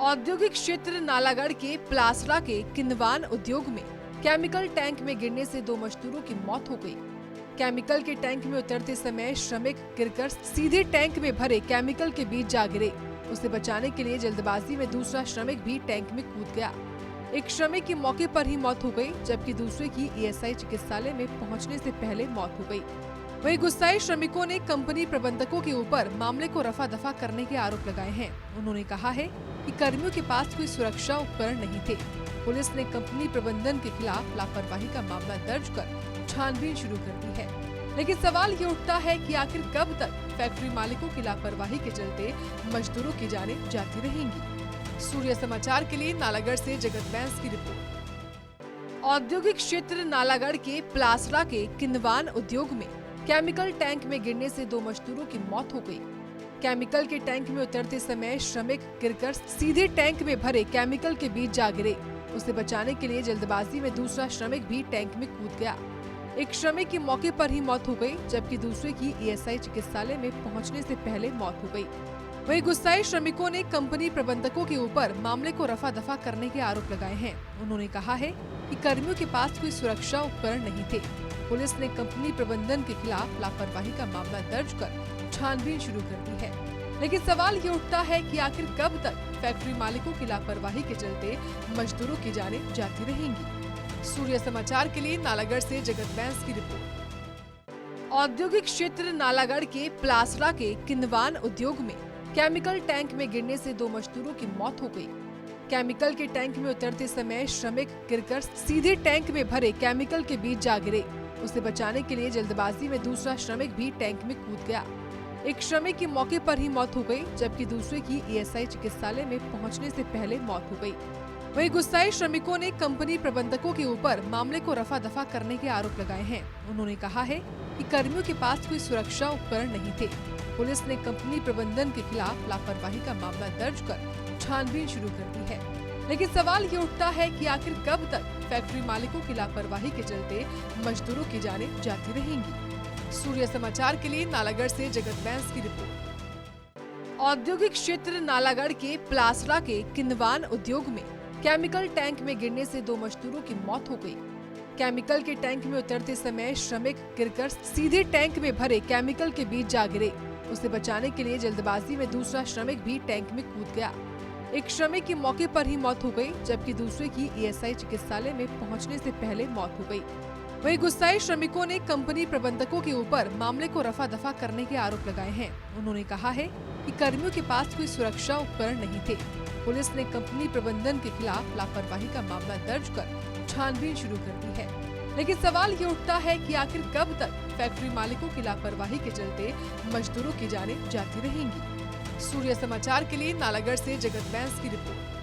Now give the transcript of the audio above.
औद्योगिक क्षेत्र नालागढ़ के प्लासरा के किन्वान उद्योग में केमिकल टैंक में गिरने से 2 मजदूरों की मौत हो गई। केमिकल के टैंक में उतरते समय श्रमिक गिरकर सीधे टैंक में भरे केमिकल के बीच जा गिरे। उसे बचाने के लिए जल्दबाजी में दूसरा श्रमिक भी टैंक में कूद गया। एक श्रमिक की मौके पर ही मौत हो गई, जबकि दूसरे की ईएसआई चिकित्सालय में पहुंचने से पहले मौत हो गई। वहीं गुस्साए श्रमिकों ने कंपनी प्रबंधकों के ऊपर मामले को रफा दफा करने के आरोप लगाए हैं। उन्होंने कहा है कि कर्मियों के पास कोई सुरक्षा उपकरण नहीं थे। पुलिस ने कंपनी प्रबंधन के खिलाफ लापरवाही का मामला दर्ज कर छानबीन शुरू कर दी है। लेकिन सवाल ये उठता है कि आखिर कब तक फैक्ट्री मालिकों की लापरवाही के चलते मजदूरों की जानें जाती रहेंगी। सूर्य समाचार के लिए नालागढ़ से जगत बैंस की रिपोर्ट। औद्योगिक क्षेत्र नालागढ़ के प्लासरा के किन्वान उद्योग में केमिकल टैंक में गिरने से 2 मजदूरों की मौत हो गई। केमिकल के टैंक में उतरते समय श्रमिक गिरकर सीधे टैंक में भरे केमिकल के बीच जा गिरे। उसे बचाने के लिए जल्दबाजी में दूसरा श्रमिक भी टैंक में कूद गया। एक श्रमिक की मौके पर ही मौत हो गई, जबकि दूसरे की ईएसआई चिकित्सालय में पहुंचने से पहले मौत हो गई। वहीं गुस्साए श्रमिकों ने कंपनी प्रबंधकों के ऊपर मामले को रफा दफा करने के आरोप लगाए हैं। उन्होंने कहा है कि कर्मियों के पास कोई सुरक्षा उपकरण नहीं थे। पुलिस ने कंपनी प्रबंधन के खिलाफ लापरवाही का मामला दर्ज कर छानबीन शुरू कर दी है। लेकिन सवाल ये उठता है कि आखिर कब तक फैक्ट्री मालिकों की लापरवाही के चलते मजदूरों की जानें जाती रहेंगी। सूर्य समाचार के लिए नालागढ़ से जगत बैंस की रिपोर्ट। औद्योगिक क्षेत्र नालागढ़ के प्लासरा के किन्वान उद्योग में केमिकल टैंक में गिरने से 2 मजदूरों की मौत हो गई। केमिकल के टैंक में उतरते समय श्रमिक गिरकर सीधे टैंक में भरे केमिकल के बीच जा गिरे। उसे बचाने के लिए जल्दबाजी में दूसरा श्रमिक भी टैंक में कूद गया। एक श्रमिक की मौके पर ही मौत हो गई, जबकि दूसरे की ईएसआई चिकित्सालय में पहुंचने से पहले मौत हो गई। वहीं गुस्साए श्रमिकों ने कंपनी प्रबंधकों के ऊपर मामले को रफा दफा करने के आरोप लगाए हैं। उन्होंने कहा है कि कर्मियों के पास कोई सुरक्षा उपकरण नहीं थे। पुलिस ने कंपनी प्रबंधन के खिलाफ लापरवाही का मामला दर्ज कर छानबीन शुरू कर दी है। लेकिन सवाल ये उठता है कि आखिर कब तक फैक्ट्री मालिकों की लापरवाही के चलते मजदूरों की जानें जाती रहेंगी। सूर्य समाचार के लिए नालागढ़ से जगत बैंस की रिपोर्ट। औद्योगिक क्षेत्र नालागढ़ के प्लासरा के किन्वान उद्योग में केमिकल टैंक में गिरने से 2 मजदूरों की मौत हो गई। केमिकल के टैंक में उतरते समय श्रमिक गिरकर सीधे टैंक में भरे केमिकल के बीच जा गिरे। उसे बचाने के लिए जल्दबाजी में दूसरा श्रमिक भी टैंक में कूद गया। एक श्रमिक की मौके पर ही मौत हो गई, जबकि दूसरे की ईएसआई चिकित्सालय में पहुंचने से पहले मौत हो गई। वहीं गुस्साए श्रमिकों ने कंपनी प्रबंधकों के ऊपर मामले को रफा दफा करने के आरोप लगाए हैं। उन्होंने कहा है कि कर्मियों के पास कोई सुरक्षा उपकरण नहीं थे। पुलिस ने कंपनी प्रबंधन के खिलाफ लापरवाही का मामला दर्ज कर छानबीन शुरू कर दी है। लेकिन सवाल ये उठता है कि आखिर कब तक फैक्ट्री मालिकों की लापरवाही के चलते मजदूरों की जानें जाती रहेंगी। सूर्य समाचार के लिए नालागढ़ से जगत बैंस की रिपोर्ट।